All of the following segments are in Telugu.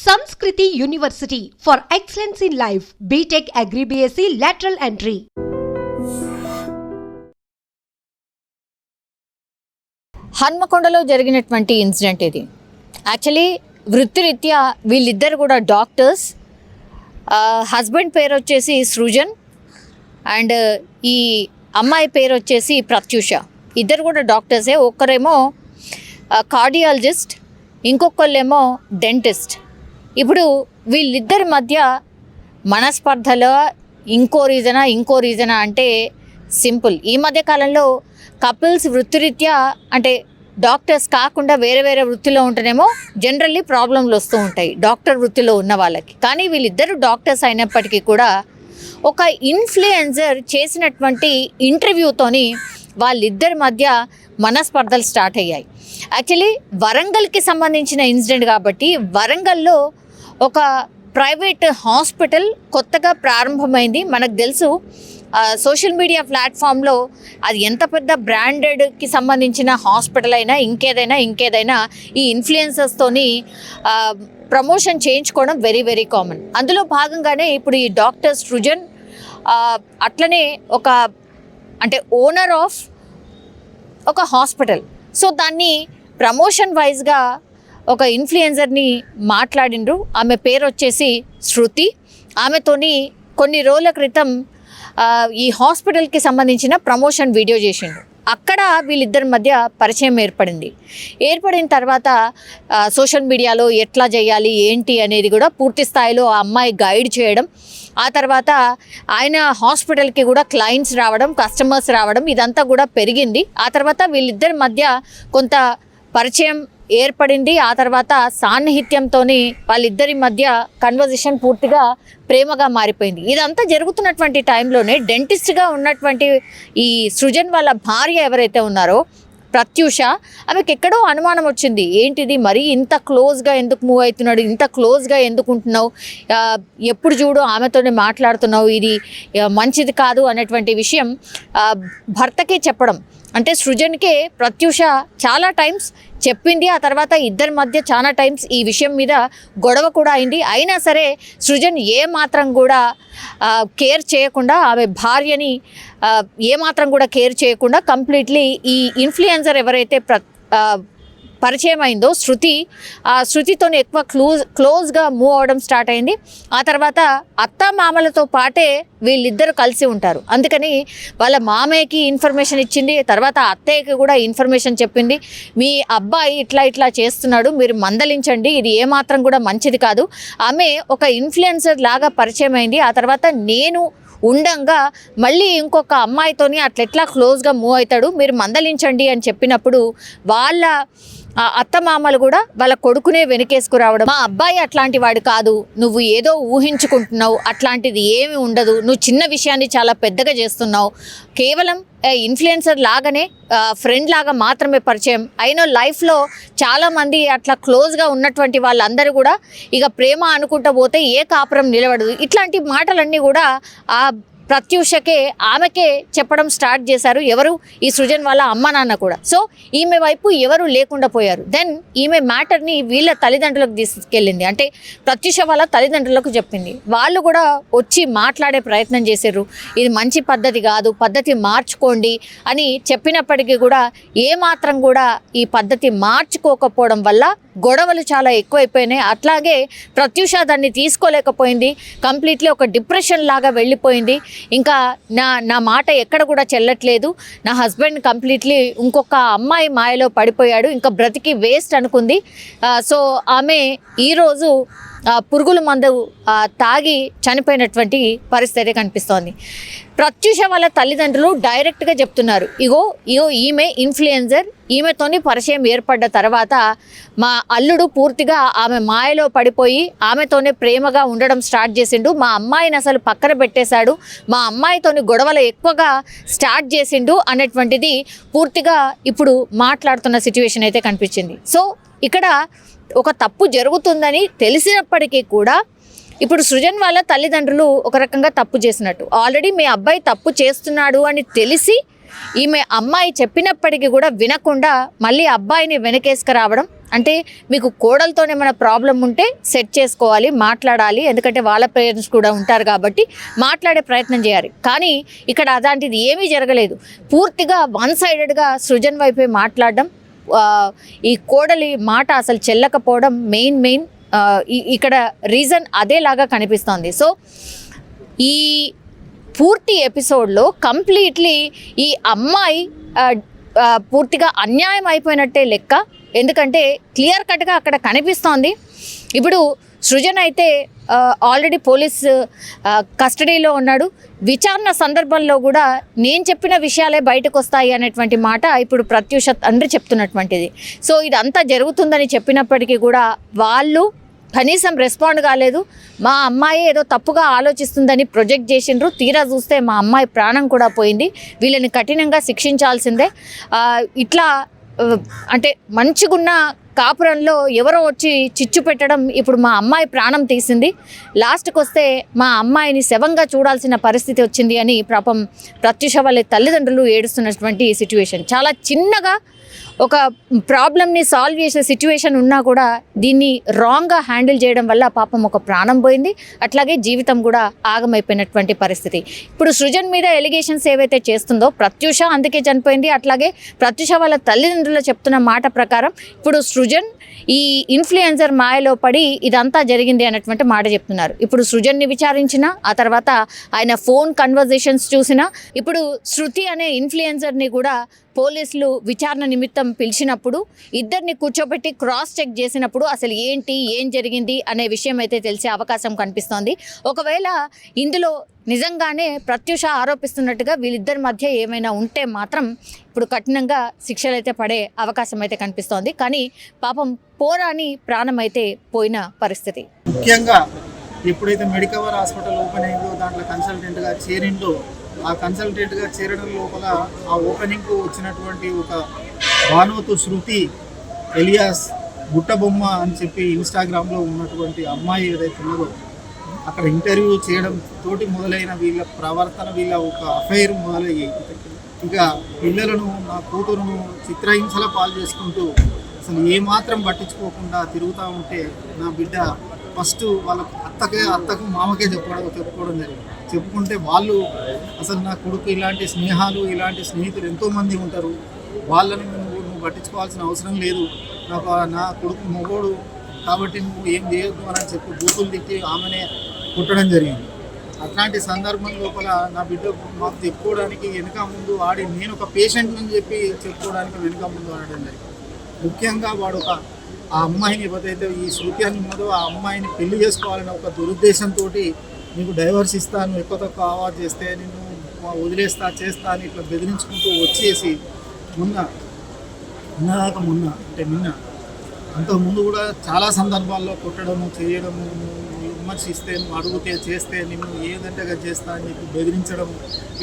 Samskriti University for excellence in life. BTech Agri BSc lateral entry. హన్మకొండలో జరిగినటువంటి ఇన్సిడెంట్ ఇది. యాక్చువల్లీ వృత్తిరీత్యా వీళ్ళిద్దరు కూడా డాక్టర్స్. హస్బెండ్ పేరు వచ్చేసి సృజన్ అండ్ ఈ అమ్మాయి పేరు వచ్చేసి ప్రత్యూష. ఇద్దరు కూడా డాక్టర్సే. ఒక్కరేమో కార్డియాలజిస్ట్, ఇంకొకళ్ళేమో డెంటిస్ట్. ఇప్పుడు వీళ్ళిద్దరి మధ్య మనస్పర్ధలో ఇంకో రీజనా అంటే సింపుల్. ఈ మధ్య కాలంలో కపుల్స్ వృత్తిరీత్యా అంటే డాక్టర్స్ కాకుండా వేరే వేరే వృత్తిలో ఉంటేనేమో జనరల్లీ ప్రాబ్లంలు వస్తూ ఉంటాయి డాక్టర్ వృత్తిలో ఉన్న వాళ్ళకి. కానీ వీళ్ళిద్దరు డాక్టర్స్ అయినప్పటికీ కూడా ఒక ఇన్ఫ్లుయెన్సర్ చేసినటువంటి ఇంటర్వ్యూతోని వాళ్ళిద్దరి మధ్య మనస్పర్ధలు స్టార్ట్ అయ్యాయి. యాక్చువల్లీ వరంగల్కి సంబంధించిన ఇన్సిడెంట్ కాబట్టి వరంగల్లో ఒక ప్రైవేట్ హాస్పిటల్ కొత్తగా ప్రారంభమైంది. మనకు తెలుసు సోషల్ మీడియా ప్లాట్ఫామ్లో అది ఎంత పెద్ద బ్రాండెడ్కి సంబంధించిన హాస్పిటల్ అయినా ఇంకేదైనా ఈ ఇన్ఫ్లుయెన్సర్స్తోని ప్రమోషన్ చేయించుకోవడం వెరీ వెరీ కామన్. అందులో భాగంగానే ఇప్పుడు ఈ డాక్టర్ సృజన్ అట్లనే ఒక అంటే ఓనర్ ఆఫ్ ఒక హాస్పిటల్. సో దాన్ని ప్రమోషన్ వైజ్గా ఒక ఇన్ఫ్లుయెన్సర్ని మాట్లాడిండ్రు. ఆమె పేరు వచ్చేసి శృతి. ఆమెతోని కొన్ని రోజుల క్రితం ఈ హాస్పిటల్కి సంబంధించిన ప్రమోషన్ వీడియో చేసిండు. అక్కడ వీళ్ళిద్దరి మధ్య పరిచయం ఏర్పడిన తర్వాత సోషల్ మీడియాలో ఎట్లా చేయాలి ఏంటి అనేది కూడా పూర్తి స్థాయిలో ఆ అమ్మాయి గైడ్ చేయడం, ఆ తర్వాత ఆయన హాస్పిటల్కి కూడా క్లయింట్స్ రావడం, కస్టమర్స్ రావడం, ఇదంతా కూడా పెరిగింది. ఆ తర్వాత వీళ్ళిద్దరి మధ్య కొంత పరిచయం ఏర్పడింది. ఆ తర్వాత సాన్నిహిత్యంతో వాళ్ళిద్దరి మధ్య కన్వర్జేషన్ పూర్తిగా ప్రేమగా మారిపోయింది. ఇదంతా జరుగుతున్నటువంటి టైంలోనే డెంటిస్ట్గా ఉన్నటువంటి ఈ సృజన్ వాళ్ళ భార్య ఎవరైతే ఉన్నారో ప్రత్యూష, ఆమెకి ఎక్కడో అనుమానం వచ్చింది. ఏంటిది మరీ ఇంత క్లోజ్గా ఎందుకు మూవ్ అవుతున్నాడు, ఇంత క్లోజ్గా ఎందుకు ఉంటున్నావు, ఎప్పుడు చూడు ఆమెతోనే మాట్లాడుతున్నావు, ఇది మంచిది కాదు అనేటువంటి విషయం భర్తకే చెప్పడం. అంటే సృజన్కే ప్రత్యూష చాలా టైమ్స్ చెప్పింది. ఆ తర్వాత ఇద్దరి మధ్య చాలా టైమ్స్ ఈ విషయం మీద గొడవ కూడా అయింది. అయినా సరే సృజన్ ఏమాత్రం కూడా కేర్ చేయకుండా, ఆమె భార్యని ఏమాత్రం కూడా కేర్ చేయకుండా కంప్లీట్లీ ఈ ఇన్ఫ్లుయెన్సర్ ఎవరైతే పరిచయం అయిందో శృతి, ఆ శృతితో ఎక్కువ క్లోజ్గా మూవ్ అవ్వడం స్టార్ట్ అయింది. ఆ తర్వాత అత్త మామలతో పాటే వీళ్ళిద్దరు కలిసి ఉంటారు. అందుకని వాళ్ళ మామయ్యకి ఇన్ఫర్మేషన్ ఇచ్చింది, తర్వాత అత్తయ్యకి కూడా ఇన్ఫర్మేషన్ చెప్పింది. మీ అబ్బాయి ఇట్లా చేస్తున్నాడు, మీరు మందలించండి, ఇది ఏమాత్రం కూడా మంచిది కాదు. ఆమె ఒక ఇన్ఫ్లుయెన్సర్ లాగా పరిచయం అయింది. ఆ తర్వాత నేను ఉండంగా మళ్ళీ ఇంకొక అమ్మాయితోని అట్లెట్లా క్లోజ్గా మూవ్ అవుతాడు, మీరు మందలించండి అని చెప్పినప్పుడు వాళ్ళ అత్తమామలు కూడా వాళ్ళ కొడుకునే వెనకేసుకురావడం, మా అబ్బాయి అట్లాంటి వాడు కాదు, నువ్వు ఏదో ఊహించుకుంటున్నావు, అట్లాంటిది ఏమి ఉండదు, నువ్వు చిన్న విషయాన్ని చాలా పెద్దగా చేస్తున్నావు, కేవలం ఇన్ఫ్లుయెన్సర్ లాగానే ఫ్రెండ్ లాగా మాత్రమే పరిచయం అయిన లైఫ్లో చాలామంది అట్లా క్లోజ్గా ఉన్నటువంటి వాళ్ళందరూ కూడా ఇక ప్రేమ అనుకుంటూ పోతే ఏ కాపురం నిలబడదు. ఇట్లాంటి మాటలన్నీ కూడా ఆ ప్రత్యూషకే ఆమెకే చెప్పడం స్టార్ట్ చేశారు. ఎవరు? ఈ సృజన్ వాళ్ళ అమ్మ నాన్న కూడా. సో ఈమె వైపు ఎవరు లేకుండా పోయారు. దెన్ ఈమె మ్యాటర్ని వీళ్ళ తల్లిదండ్రులకు తీసుకెళ్ళింది, అంటే ప్రత్యూష వాళ్ళ తల్లిదండ్రులకు చెప్పింది. వాళ్ళు కూడా వచ్చి మాట్లాడే ప్రయత్నం చేశారు. ఇది మంచి పద్ధతి కాదు, పద్ధతి మార్చుకోండి అని చెప్పినప్పటికీ కూడా ఏమాత్రం కూడా ఈ పద్ధతి మార్చుకోకపోవడం వల్ల గొడవలు చాలా ఎక్కువైపోయినాయి. అట్లాగే ప్రత్యూష దాన్ని తీసుకోలేకపోయింది, కంప్లీట్లీ ఒక డిప్రెషన్ లాగా వెళ్ళిపోయింది. ఇంకా నా మాట ఎక్కడ కూడా చెల్లట్లేదు, నా హస్బెండ్ కంప్లీట్లీ ఇంకొక అమ్మాయి మాయలో పడిపోయాడు, ఇంకా బ్రతికి వేస్ట్ అనుకుంది. సో ఆమె ఈరోజు పురుగుల మందు తాగి చనిపోయినటువంటి పరిస్థితి కనిపిస్తోంది. ప్రత్యూష వాళ్ళ తల్లిదండ్రులు డైరెక్ట్గా చెప్తున్నారు, ఇగో ఈమె ఇన్ఫ్లుయెన్సర్, ఈమెతోని పరిచయం ఏర్పడ్డ తర్వాత మా అల్లుడు పూర్తిగా ఆమె మాయలో పడిపోయి ఆమెతోనే ప్రేమగా ఉండడం స్టార్ట్ చేసిండు, మా అమ్మాయిని అసలు పక్కన పెట్టేశాడు, మా అమ్మాయితోని గొడవలు ఎక్కువగా స్టార్ట్ చేసిండు అనేటువంటిది పూర్తిగా ఇప్పుడు మాట్లాడుతున్న సిచ్యువేషన్ అయితే కనిపించింది. సో ఇక్కడ ఒక తప్పు జరుగుతుందని తెలిసినప్పటికీ కూడా ఇప్పుడు సృజన్ వాళ్ళ తల్లిదండ్రులు ఒక రకంగా తప్పు చేసినట్టు. ఆల్రెడీ మీ అబ్బాయి తప్పు చేస్తున్నాడు అని తెలిసి ఈమె అమ్మాయి చెప్పినప్పటికీ కూడా వినకుండా మళ్ళీ అబ్బాయిని వెనకేసుకురావడం. అంటే మీకు కోడలతోనే మన ప్రాబ్లం ఉంటే సెట్ చేసుకోవాలి, మాట్లాడాలి, ఎందుకంటే వాళ్ళ పేరెంట్స్ కూడా ఉంటారు కాబట్టి మాట్లాడే ప్రయత్నం చేయాలి. కానీ ఇక్కడ అలాంటిది ఏమీ జరగలేదు. పూర్తిగా వన్ సైడెడ్గా సృజన్ వైపే మాట్లాడడం, ఈ కోడలి మాట అసలు చెల్లకపోవడం మెయిన్ ఇక్కడ రీజన్ అదేలాగా కనిపిస్తోంది. సో ఈ పూర్తి ఎపిసోడ్లో కంప్లీట్లీ ఈ అమ్మాయి పూర్తిగా అన్యాయం అయిపోయినట్టే లెక్క. ఎందుకంటే క్లియర్ కట్గా అక్కడ కనిపిస్తోంది. ఇప్పుడు సృజన్ అయితే ఆల్రెడీ పోలీస్ కస్టడీలో ఉన్నాడు. విచారణ సందర్భంలో కూడా నేను చెప్పిన విషయాలే బయటకు వస్తాయి అనేటువంటి మాట ఇప్పుడు ప్రత్యూష తండ్రి చెప్తున్నటువంటిది. సో ఇదంతా జరుగుతుందని చెప్పినప్పటికీ కూడా వాళ్ళు కనీసం రెస్పాండ్ కాలేదు. మా అమ్మాయి ఏదో తప్పుగా ఆలోచిస్తుందని ప్రొజెక్ట్ చేసిండ్రు. తీరా చూస్తే మా అమ్మాయి ప్రాణం కూడా పోయింది. వీళ్ళని కఠినంగా శిక్షించాల్సిందే. ఇట్లా అంటే మంచిగున్న కాపురంలో ఎవరో వచ్చి చిచ్చు పెట్టడం ఇప్పుడు మా అమ్మాయి ప్రాణం తీసింది. లాస్ట్కి వస్తే మా అమ్మాయిని శవంగా చూడాల్సిన పరిస్థితి వచ్చింది అని పాపం ప్రత్యూష వాళ్ళ తల్లిదండ్రులు ఏడుస్తున్నటువంటి సిచ్యువేషన్. చాలా చిన్నగా ఒక ప్రాబ్లమ్ని సాల్వ్ చేసే సిచ్యువేషన్ ఉన్నా కూడా దీన్ని రాంగ్గా హ్యాండిల్ చేయడం వల్ల పాపం ఒక ప్రాణం పోయింది, అట్లాగే జీవితం కూడా ఆగమైపోయినటువంటి పరిస్థితి. ఇప్పుడు సృజన్ మీద ఎలిగేషన్స్ ఏవైతే చేస్తుందో ప్రత్యూష అందుకే చనిపోయింది. అట్లాగే ప్రత్యూష వాళ్ళ తల్లిదండ్రులు చెప్తున్న మాట ప్రకారం ఇప్పుడు సృజన్ ఈ ఇన్ఫ్లుయెన్సర్ మాయలో పడి ఇదంతా జరిగింది అన్నటువంటి మాట చెప్తున్నారు. ఇప్పుడు సృజన్ని విచారించిన ఆ తర్వాత ఆయన ఫోన్ కన్వర్జేషన్స్ చూసిన ఇప్పుడు శృతి అనే ఇన్ఫ్లుయెన్సర్ని కూడా పోలీసులు విచారణ నిమిత్తం పిలిచినప్పుడు ఇద్దరిని కూర్చోబెట్టి క్రాస్ చెక్ చేసినప్పుడు అసలు ఏం జరిగింది అనే విషయం అయితే తెలిసే అవకాశం కనిపిస్తోంది. ఒకవేళ ఇందులో నిజంగానే ప్రత్యూష ఆరోపిస్తున్నట్టుగా వీళ్ళిద్దరి మధ్య ఏమైనా ఉంటే మాత్రం ఇప్పుడు కఠినంగా శిక్షలు అయితే పడే అవకాశం అయితే కనిపిస్తోంది. కానీ పాపం పోరాని ప్రాణం అయితే పోయిన పరిస్థితి. ముఖ్యంగా ఎప్పుడైతే మెడికవర్ హాస్పిటల్ ఓపెన్ అయిందో దాంట్లో కన్సల్టెంట్గా చేరిండో ఆ కన్సల్టెంట్గా చేరడం లోపల ఆ ఓపెనింగ్కు వచ్చినటువంటి ఒక భానువతు శృతి ఎలియాస్ బుట్టబొమ్మ అని చెప్పి ఇన్స్టాగ్రామ్లో ఉన్నటువంటి అమ్మాయి ఏదైతే ఉన్నదో అక్కడ ఇంటర్వ్యూ చేయడం తోటి మొదలైన వీళ్ళ ప్రవర్తన, వీళ్ళ ఒక అఫైర్ మొదలయ్యి ఇక పిల్లలను నా కూతురును చిత్రహింసల పాలు చేసుకుంటూ అసలు ఏమాత్రం పట్టించుకోకుండా తిరుగుతూ ఉంటే నా బిడ్డ ఫస్ట్ వాళ్ళకు అత్తకు మామకే చెప్పుకోవడం జరిగింది. చెప్పుకుంటే వాళ్ళు అసలు నా కొడుకు ఇలాంటి స్నేహాలు ఇలాంటి స్నేహితులు ఎంతోమంది ఉంటారు, వాళ్ళని నువ్వు పట్టించుకోవాల్సిన అవసరం లేదు, నా కొడుకు మొగోడు కాబట్టి నువ్వు ఏం చేయొద్దు అని చెప్పి బూతులు తిట్టి ఆమెనే కుట్టడం జరిగింది. అట్లాంటి సందర్భం లోపల నా బిడ్డ మాకు చెప్పుకోవడానికి వెనుక ముందు ఆడి నేను ఒక పేషెంట్ అని చెప్పి చెప్పుకోవడానికి వెనుక ముందు ఆడడం జరిగింది. ముఖ్యంగా వాడు ఆ అమ్మాయిని ఏదైతే ఈ శృతి అని ఉన్నదో ఆ అమ్మాయిని పెళ్లి చేసుకోవాలని ఒక దురుద్దేశంతో నీకు డైవర్స్ ఇస్తాను, ఎక్కువ తక్కువ ఆవాజ్ చేస్తే నేను వదిలేస్తా చేస్తా అని ఇట్లా బెదిరించుకుంటూ వచ్చేసి నిన్న అంతకుముందు కూడా చాలా సందర్భాల్లో కొట్టడము చేయడము, విమర్శిస్తే నువ్వు అడిగితే చేస్తే నిన్ను ఏదంటే చేస్తా అని చెప్పి బెదిరించడం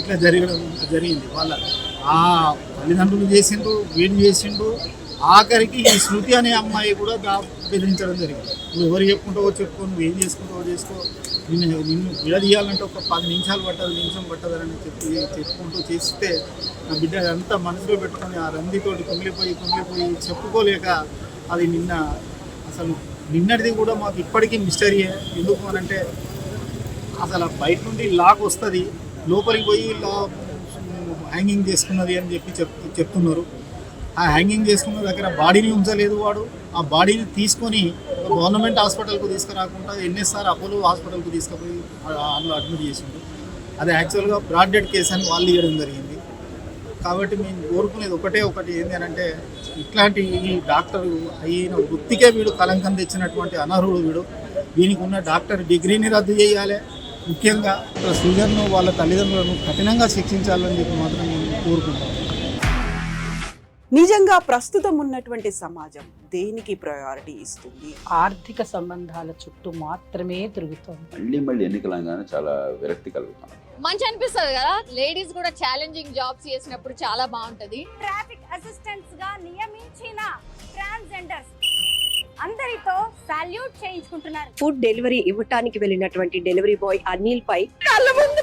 ఇట్లా జరిగింది. వాళ్ళ ఆ తల్లిదండ్రులు చేసిండ్రు, వీడు చేసిండు, ఆఖరికి ఈ శృతి అనే అమ్మాయి కూడా బెదిరించడం జరిగింది. నువ్వు ఎవరు చెప్పుకుంటావో నువ్వు ఏం చేసుకుంటావో చేసుకో, నిన్ను విడదీయాలంటే ఒక 10 నిమిషాలు నిమిషం పట్టదని చెప్పి చెప్పుకుంటూ చేస్తే నా బిడ్డ అంతా మనసులో పెట్టుకొని ఆ రందితోటి కుమిలిపోయి చెప్పుకోలేక అది నిన్నటిది కూడా మాకు ఇప్పటికీ మిస్టరీయే. ఎందుకు అనంటే అసలు బయట నుండి లాక్ వస్తుంది, లోపలికి పోయి హ్యాంగింగ్ చేసుకున్నది అని చెప్పి చెప్తున్నారు. ఆ హ్యాంగింగ్ చేసుకున్న దగ్గర బాడీని ఉంచలేదు వాడు. ఆ బాడీని తీసుకొని గవర్నమెంట్ హాస్పిటల్కు తీసుకురాకుండా ఎన్ఎస్ఆర్ అపోలో హాస్పిటల్కు తీసుకుపోయి అందులో అడ్మిట్ చేసిండు. అది యాక్చువల్గా బ్రాడ్ డెడ్ కేసు అని వాళ్ళు ఇవ్వడం జరిగింది. కాబట్టి మేము కోరుకునేది ఒకటి ఏంటి అని అంటే ఇట్లాంటి ఈ డాక్టర్ అయిన వృత్తికే వీడు కలంకం తెచ్చినటువంటి అనర్హుడు వీడు. దీనికి ఉన్న డాక్టర్ డిగ్రీని రద్దు చేయాలి. ముఖ్యంగా సృజన్ను వాళ్ళ తల్లిదండ్రులను కఠినంగా శిక్షించాలని చెప్పి మాత్రం నేను కోరుకుంటాను. నిజంగా ప్రస్తుతం ఉన్నటువంటి సమాజం దేనికి ప్రయారిటీ ఇస్తుంది? ఆర్థిక సంబంధాల చుట్టూ మాత్రమే తిరుగుతుంది. మళ్ళీ ఎన్నికలంగానే చాలా విరక్తి కలుగుతాం. మంచి అనిపిస్తుంది కదా, లేడీస్ కూడా ఛాలెంజింగ్ జాబ్స్ చేసినప్పుడు చాలా బాగుంటది. ట్రాఫిక్ అసిస్టెంట్స్ గా నియమించిన ట్రాన్స్జెండర్స్ అందరితో సాల్యూట్ చేయించుకుంటున్నారు. ఫుడ్ డెలివరీ ఇవ్వటానికి వెళ్ళినటువంటి డెలివరీ బాయ్ అనిల్ పై కళ్ళ ముందు